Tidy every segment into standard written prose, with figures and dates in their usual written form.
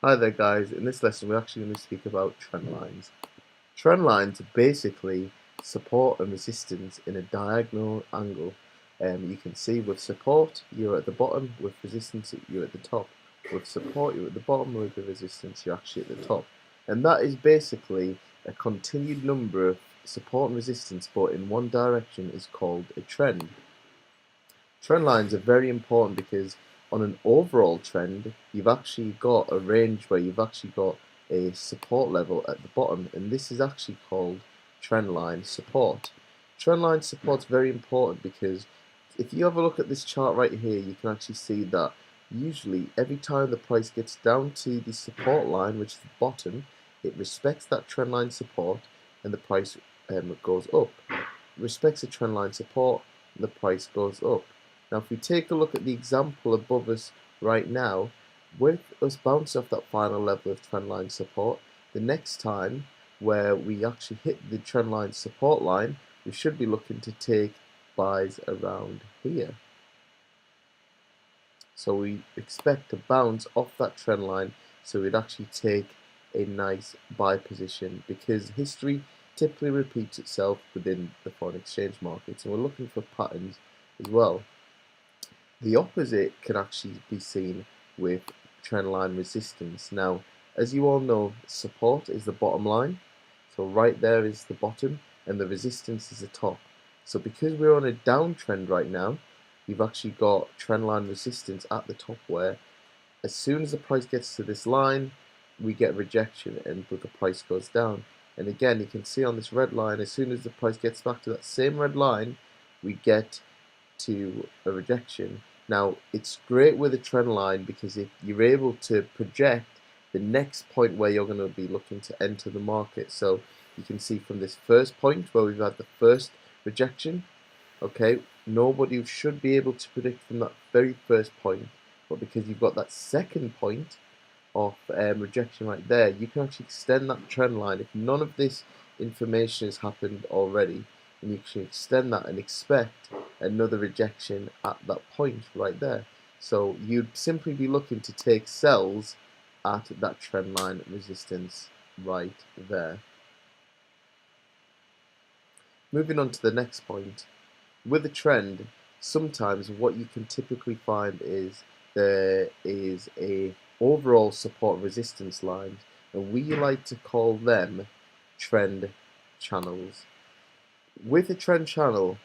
Hi there guys, in this lesson we're actually going to speak about trend lines. Trend lines basically support and resistance in a diagonal angle. You can see with support you're at the bottom, with resistance you're at the top. With support you're at the bottom, with the resistance you're actually at the top. And that is basically a continued number of support and resistance but in one direction is called a trend. Trend lines are very important because on an overall trend, you've actually got a range where you've actually got a support level at the bottom, and this is actually called trend line support. Trend line support is very important because if you have a look at this chart right here, you can actually see that usually every time the price gets down to the support line, which is the bottom, it respects that trend line support and the price goes up. It respects the trend line support and the price goes up. Now if we take a look at the example above us right now, with us bouncing off that final level of trendline support, the next time where we actually hit the trendline support line, we should be looking to take buys around here. So we expect to bounce off that trend line, so we'd actually take a nice buy position because history typically repeats itself within the foreign exchange markets, and we're looking for patterns as well. The opposite can actually be seen with trendline resistance. Now, as you all know, support is the bottom line, so right there is the bottom, and the resistance is the top. So because we're on a downtrend right now, you've actually got trendline resistance at the top where as soon as the price gets to this line, we get rejection and the price goes down. And again, you can see on this red line, as soon as the price gets back to that same red line, we get to a rejection. Now, it's great with a trend line because if you're able to project the next point where you're going to be looking to enter the market. So you can see from this first point where we've had the first rejection, okay, nobody should be able to predict from that very first point, but because you've got that second point of rejection right there, you can actually extend that trend line. If none of this information has happened already, and you can extend that and expect another rejection at that point right there. So you'd simply be looking to take sells at that trend line resistance right there. Moving on to the next point, with a trend, sometimes what you can typically find is there is a overall support resistance line, and we like to call them trend channels. With a trend channel,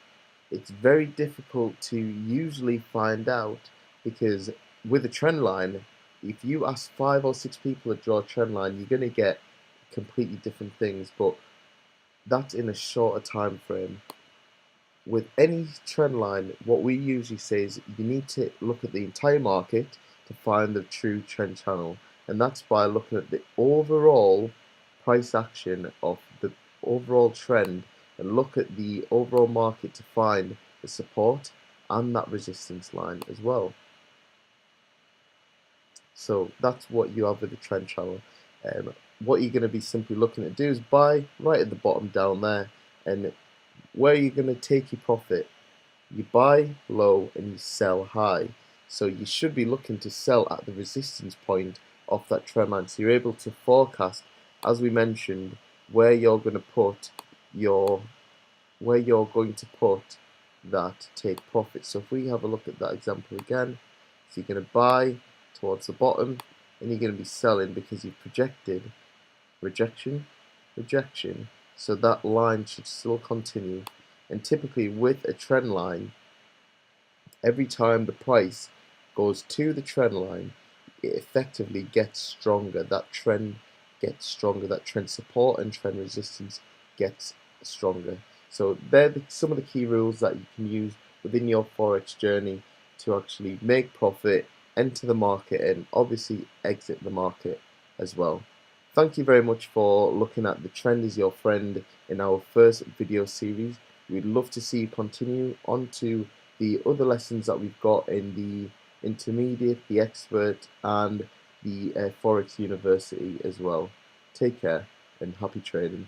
it's very difficult to usually find out because with a trend line, if you ask 5 or 6 people to draw a trend line, you're going to get completely different things, but that's in a shorter time frame. With any trend line, what we usually say is you need to look at the entire market to find the true trend channel, and that's by looking at the overall price action of the overall trend and look at the overall market to find the support and that resistance line as well. So that's what you have with the trend channel. What you're going to be simply looking to do is buy right at the bottom down there, and where you're going to take your profit, you buy low and you sell high. So you should be looking to sell at the resistance point of that trend line, so you're able to forecast, as we mentioned, where you're going to put that take profit. So if we have a look at that example again, so you're going to buy towards the bottom and you're going to be selling because you've projected rejection, rejection, so that line should still continue. And typically with a trend line, every time the price goes to the trend line, it effectively gets stronger. That trend gets stronger. That trend support and trend resistance gets stronger. So they're some of the key rules that you can use within your Forex journey to actually make profit, enter the market, and obviously exit the market as well. Thank you very much for looking at The Trend is Your Friend in our first video series. We'd love to see you continue on to the other lessons that we've got in the intermediate, the expert, and the Forex University as well. Take care and happy trading.